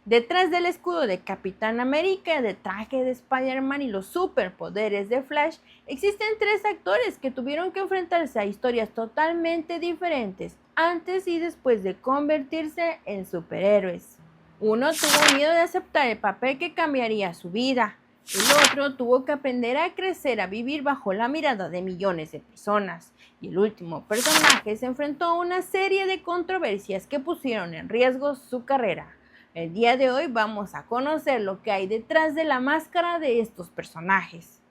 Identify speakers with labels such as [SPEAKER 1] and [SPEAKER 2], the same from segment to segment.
[SPEAKER 1] Detrás del escudo de Capitán América, del traje de Spider-Man y los superpoderes de Flash, existen tres actores que tuvieron que enfrentarse a historias totalmente diferentes antes y después de convertirse en superhéroes. Uno tuvo miedo de aceptar el papel que cambiaría su vida. El otro tuvo que aprender a crecer, a vivir bajo la mirada de millones de personas. Y el último personaje se enfrentó a una serie de controversias que pusieron en riesgo su carrera. El día de hoy vamos a conocer lo que hay detrás de la máscara de estos personajes.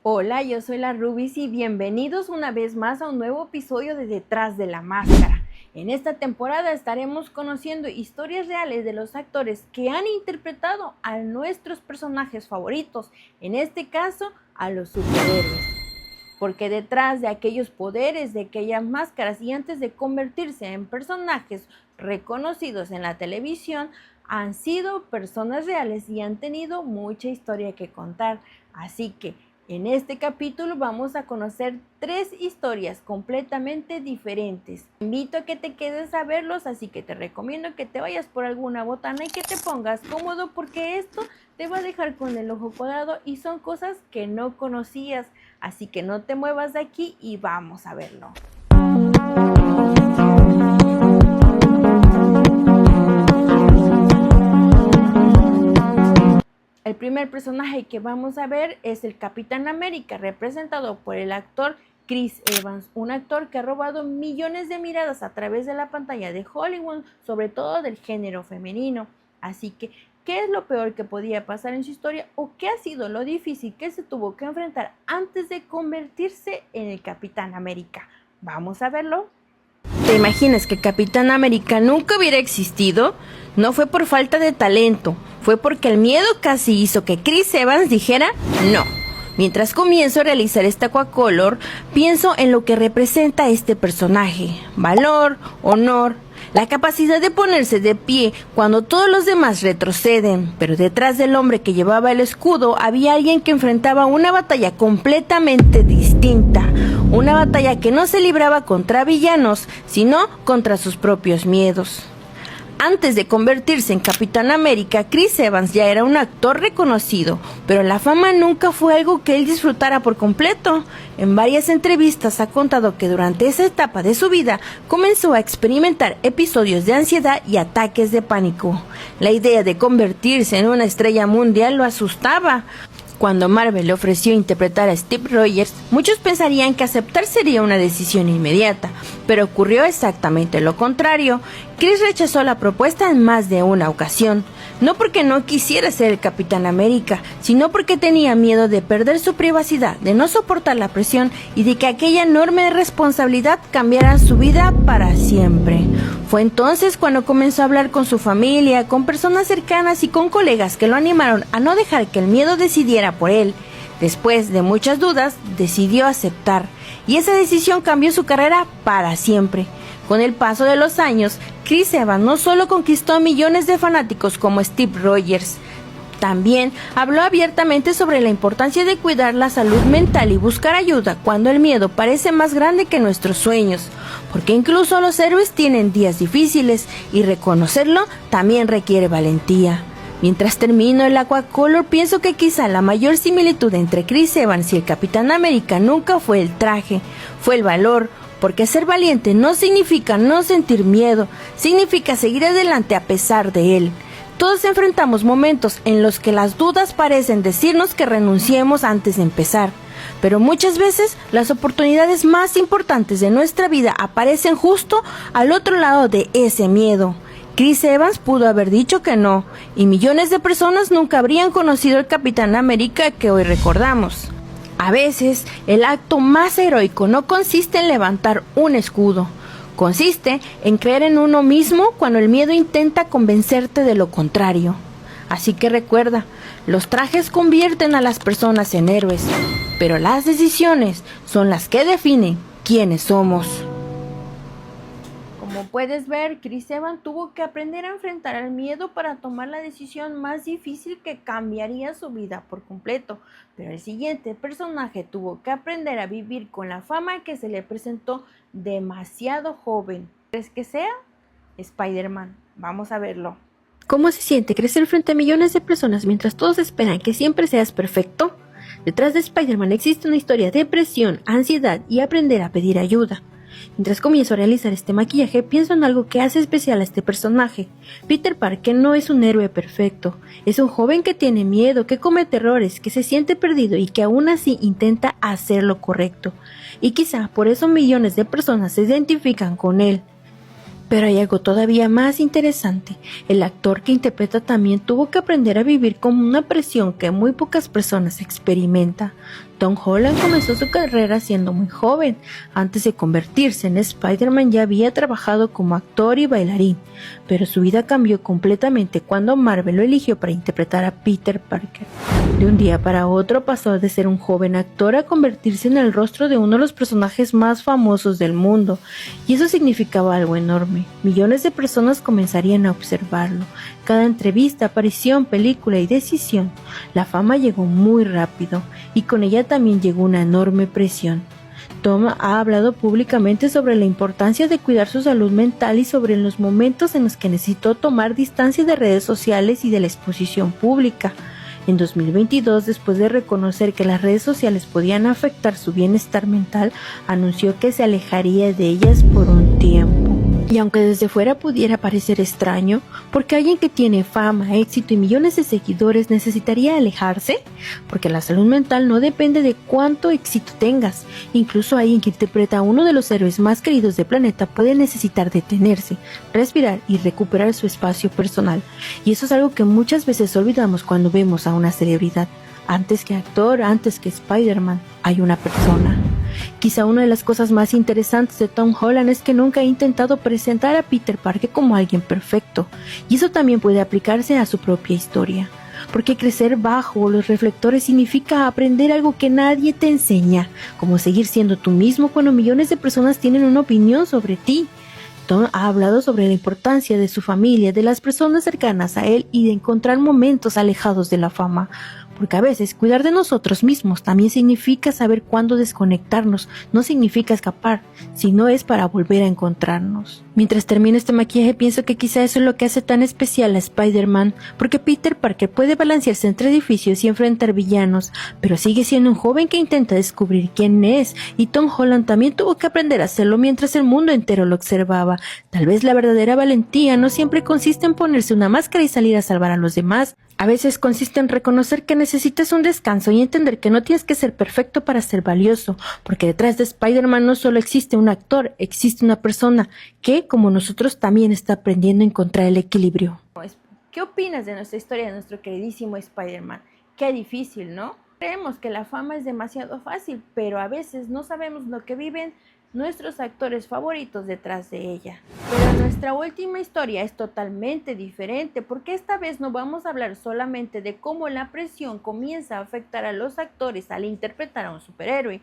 [SPEAKER 1] Hola, yo soy la Rubis y bienvenidos una vez más a un nuevo episodio de Detrás de la Máscara. En esta temporada estaremos conociendo historias reales de los actores que han interpretado a nuestros personajes favoritos, en este caso a los superhéroes. Porque detrás de aquellos poderes, de aquellas máscaras y antes de convertirse en personajes reconocidos en la televisión, han sido personas reales y han tenido mucha historia que contar. Así que en este capítulo vamos a conocer tres historias completamente diferentes. Te invito a que te quedes a verlos, así que te recomiendo que te vayas por alguna botana y que te pongas cómodo porque esto te va a dejar con el ojo cuadrado y son cosas que no conocías. Así que no te muevas de aquí y vamos a verlo. El primer personaje que vamos a ver es el Capitán América, representado por el actor Chris Evans, un actor que ha robado millones de miradas a través de la pantalla de Hollywood, sobre todo del género femenino. Así que, ¿qué es lo peor que podía pasar en su historia o qué ha sido lo difícil que se tuvo que enfrentar antes de convertirse en el Capitán América? Vamos a verlo. ¿Te imaginas que Capitán América nunca hubiera existido? No fue por falta de talento, fue porque el miedo casi hizo que Chris Evans dijera no. Mientras comienzo a realizar esta Aquacolor, pienso en lo que representa este personaje: valor, honor, la capacidad de ponerse de pie cuando todos los demás retroceden. Pero detrás del hombre que llevaba el escudo había alguien que enfrentaba una batalla completamente distinta. Una batalla que no se libraba contra villanos, sino contra sus propios miedos. Antes de convertirse en Capitán América, Chris Evans ya era un actor reconocido, pero la fama nunca fue algo que él disfrutara por completo. En varias entrevistas ha contado que durante esa etapa de su vida comenzó a experimentar episodios de ansiedad y ataques de pánico. La idea de convertirse en una estrella mundial lo asustaba. Cuando Marvel le ofreció interpretar a Steve Rogers, muchos pensarían que aceptar sería una decisión inmediata, pero ocurrió exactamente lo contrario. Chris rechazó la propuesta en más de una ocasión, no porque no quisiera ser el Capitán América, sino porque tenía miedo de perder su privacidad, de no soportar la presión y de que aquella enorme responsabilidad cambiara su vida para siempre. Fue entonces cuando comenzó a hablar con su familia, con personas cercanas y con colegas que lo animaron a no dejar que el miedo decidiera por él. Después de muchas dudas, decidió aceptar, y esa decisión cambió su carrera para siempre. Con el paso de los años, Chris Evans no solo conquistó a millones de fanáticos como Steve Rogers, también habló abiertamente sobre la importancia de cuidar la salud mental y buscar ayuda cuando el miedo parece más grande que nuestros sueños, porque incluso los héroes tienen días difíciles y reconocerlo también requiere valentía. Mientras termino el Aquacolor, pienso que quizá la mayor similitud entre Chris Evans y el Capitán América nunca fue el traje, fue el valor, porque ser valiente no significa no sentir miedo, significa seguir adelante a pesar de él. Todos enfrentamos momentos en los que las dudas parecen decirnos que renunciemos antes de empezar, pero muchas veces las oportunidades más importantes de nuestra vida aparecen justo al otro lado de ese miedo. Chris Evans pudo haber dicho que no, y millones de personas nunca habrían conocido al Capitán América que hoy recordamos. A veces, el acto más heroico no consiste en levantar un escudo, consiste en creer en uno mismo cuando el miedo intenta convencerte de lo contrario. Así que recuerda, los trajes convierten a las personas en héroes, pero las decisiones son las que definen quiénes somos. Como puedes ver, Chris Evans tuvo que aprender a enfrentar el miedo para tomar la decisión más difícil que cambiaría su vida por completo. Pero el siguiente personaje tuvo que aprender a vivir con la fama que se le presentó demasiado joven. ¿Crees que sea? Spider-Man. Vamos a verlo.
[SPEAKER 2] ¿Cómo se siente crecer frente a millones de personas mientras todos esperan que siempre seas perfecto? Detrás de Spider-Man existe una historia de depresión, ansiedad y aprender a pedir ayuda. Mientras comienzo a realizar este maquillaje, pienso en algo que hace especial a este personaje. Peter Parker no es un héroe perfecto. Es un joven que tiene miedo, que comete errores, que se siente perdido y que aún así intenta hacer lo correcto. Y quizá por eso millones de personas se identifican con él. Pero hay algo todavía más interesante. El actor que interpreta también tuvo que aprender a vivir con una presión que muy pocas personas experimentan. Tom Holland comenzó su carrera siendo muy joven. Antes de convertirse en Spider-Man ya había trabajado como actor y bailarín, pero su vida cambió completamente cuando Marvel lo eligió para interpretar a Peter Parker. De un día para otro pasó de ser un joven actor a convertirse en el rostro de uno de los personajes más famosos del mundo, y eso significaba algo enorme. Millones de personas comenzarían a observarlo. Cada entrevista, aparición, película y decisión. La fama llegó muy rápido, y con ella también llegó una enorme presión. Tom ha hablado públicamente sobre la importancia de cuidar su salud mental y sobre los momentos en los que necesitó tomar distancia de redes sociales y de la exposición pública. En 2022, después de reconocer que las redes sociales podían afectar su bienestar mental, anunció que se alejaría de ellas por un tiempo. Y aunque desde fuera pudiera parecer extraño, porque alguien que tiene fama, éxito y millones de seguidores necesitaría alejarse, porque la salud mental no depende de cuánto éxito tengas. Incluso alguien que interpreta a uno de los héroes más queridos del planeta puede necesitar detenerse, respirar y recuperar su espacio personal. Y eso es algo que muchas veces olvidamos cuando vemos a una celebridad. Antes que actor, antes que Spider-Man, hay una persona. Quizá una de las cosas más interesantes de Tom Holland es que nunca ha intentado presentar a Peter Parker como alguien perfecto, y eso también puede aplicarse a su propia historia, porque crecer bajo los reflectores significa aprender algo que nadie te enseña, como seguir siendo tú mismo cuando millones de personas tienen una opinión sobre ti. Tom ha hablado sobre la importancia de su familia, de las personas cercanas a él y de encontrar momentos alejados de la fama. Porque a veces cuidar de nosotros mismos también significa saber cuándo desconectarnos, no significa escapar, sino es para volver a encontrarnos. Mientras termino este maquillaje pienso que quizá eso es lo que hace tan especial a Spider-Man, porque Peter Parker puede balancearse entre edificios y enfrentar villanos, pero sigue siendo un joven que intenta descubrir quién es, y Tom Holland también tuvo que aprender a hacerlo mientras el mundo entero lo observaba. Tal vez la verdadera valentía no siempre consiste en ponerse una máscara y salir a salvar a los demás. A veces consiste en reconocer que necesitas un descanso y entender que no tienes que ser perfecto para ser valioso, porque detrás de Spider-Man no solo existe un actor, existe una persona que, como nosotros, también está aprendiendo a encontrar el equilibrio.
[SPEAKER 1] ¿Qué opinas de nuestra historia de nuestro queridísimo Spider-Man? Qué difícil, ¿no? Creemos que la fama es demasiado fácil, pero a veces no sabemos lo que viven nuestros actores favoritos detrás de ella. Pero nuestra última historia es totalmente diferente, porque esta vez no vamos a hablar solamente de cómo la presión comienza a afectar a los actores al interpretar a un superhéroe.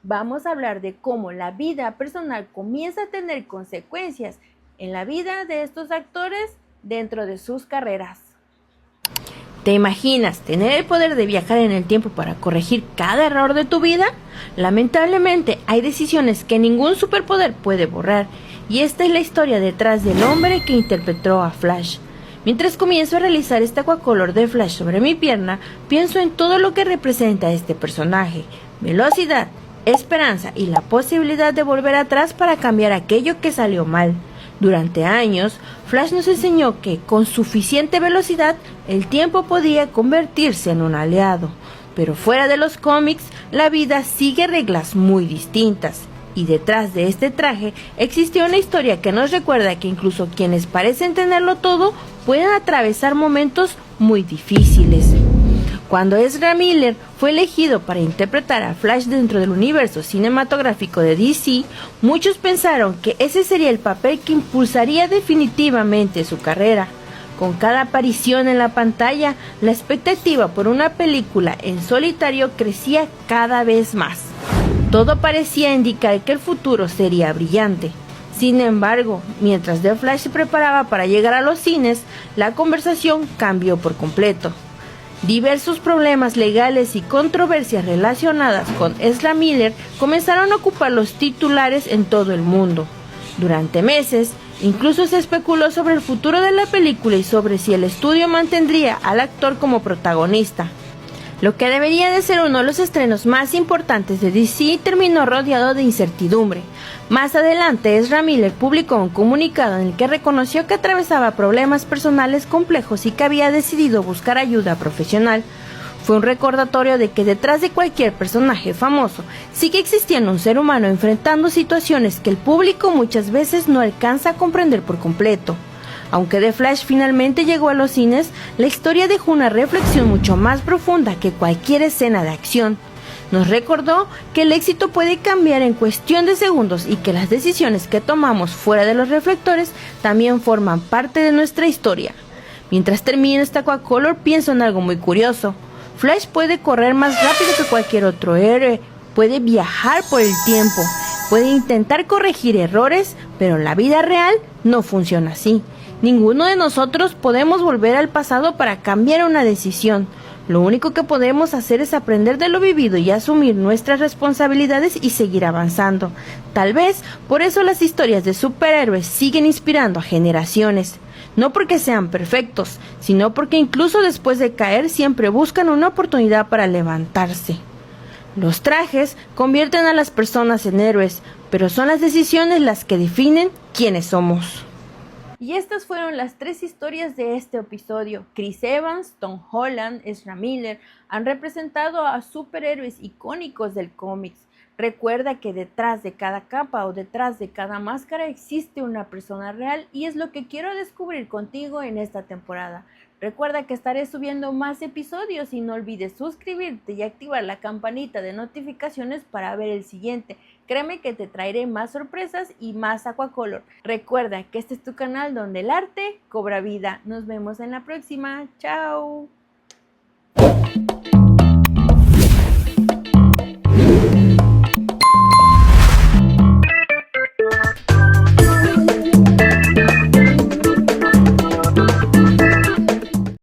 [SPEAKER 1] Vamos a hablar de cómo la vida personal comienza a tener consecuencias en la vida de estos actores dentro de sus carreras.
[SPEAKER 2] ¿Te imaginas tener el poder de viajar en el tiempo para corregir cada error de tu vida? Lamentablemente, hay decisiones que ningún superpoder puede borrar, y esta es la historia detrás del hombre que interpretó a Flash. Mientras comienzo a realizar este aquacolor de Flash sobre mi pierna, pienso en todo lo que representa este personaje: velocidad, esperanza y la posibilidad de volver atrás para cambiar aquello que salió mal. Durante años, Flash nos enseñó que con suficiente velocidad el tiempo podía convertirse en un aliado. Pero fuera de los cómics, la vida sigue reglas muy distintas. Y detrás de este traje existió una historia que nos recuerda que incluso quienes parecen tenerlo todo pueden atravesar momentos muy difíciles. Cuando Ezra Miller fue elegido para interpretar a Flash dentro del universo cinematográfico de DC, muchos pensaron que ese sería el papel que impulsaría definitivamente su carrera. Con cada aparición en la pantalla, la expectativa por una película en solitario crecía cada vez más. Todo parecía indicar que el futuro sería brillante.
[SPEAKER 1] Sin embargo, mientras The Flash se preparaba para llegar a los cines, la conversación cambió por completo. Diversos problemas legales y controversias relacionadas con Ezra Miller comenzaron a ocupar los titulares en todo el mundo. Durante meses, incluso se especuló sobre el futuro de la película y sobre si el estudio mantendría al actor como protagonista. Lo que debería de ser uno de los estrenos más importantes de DC terminó rodeado de incertidumbre. Más adelante, Ezra Miller publicó un comunicado en el que reconoció que atravesaba problemas personales complejos y que había decidido buscar ayuda profesional. Fue un recordatorio de que detrás de cualquier personaje famoso sigue existiendo un ser humano enfrentando situaciones que el público muchas veces no alcanza a comprender por completo. Aunque The Flash finalmente llegó a los cines, la historia dejó una reflexión mucho más profunda que cualquier escena de acción. Nos recordó que el éxito puede cambiar en cuestión de segundos y que las decisiones que tomamos fuera de los reflectores también forman parte de nuestra historia. Mientras termino esta Aquacolor, pienso en algo muy curioso. Flash puede correr más rápido que cualquier otro héroe, puede viajar por el tiempo, puede intentar corregir errores, pero en la vida real no funciona así. Ninguno de nosotros podemos volver al pasado para cambiar una decisión. Lo único que podemos hacer es aprender de lo vivido y asumir nuestras responsabilidades y seguir avanzando. Tal vez por eso las historias de superhéroes siguen inspirando a generaciones. No porque sean perfectos, sino porque incluso después de caer siempre buscan una oportunidad para levantarse. Los trajes convierten a las personas en héroes, pero son las decisiones las que definen quiénes somos. Y estas fueron las 3 historias de este episodio. Chris Evans, Tom Holland, Ezra Miller han representado a superhéroes icónicos del cómics. Recuerda que detrás de cada capa o detrás de cada máscara existe una persona real y es lo que quiero descubrir contigo en esta temporada. Recuerda que estaré subiendo más episodios y no olvides suscribirte y activar la campanita de notificaciones para ver el siguiente. Créeme que te traeré más sorpresas y más Aquacolor. Recuerda que este es tu canal donde el arte cobra vida. Nos vemos en la próxima. ¡Chao!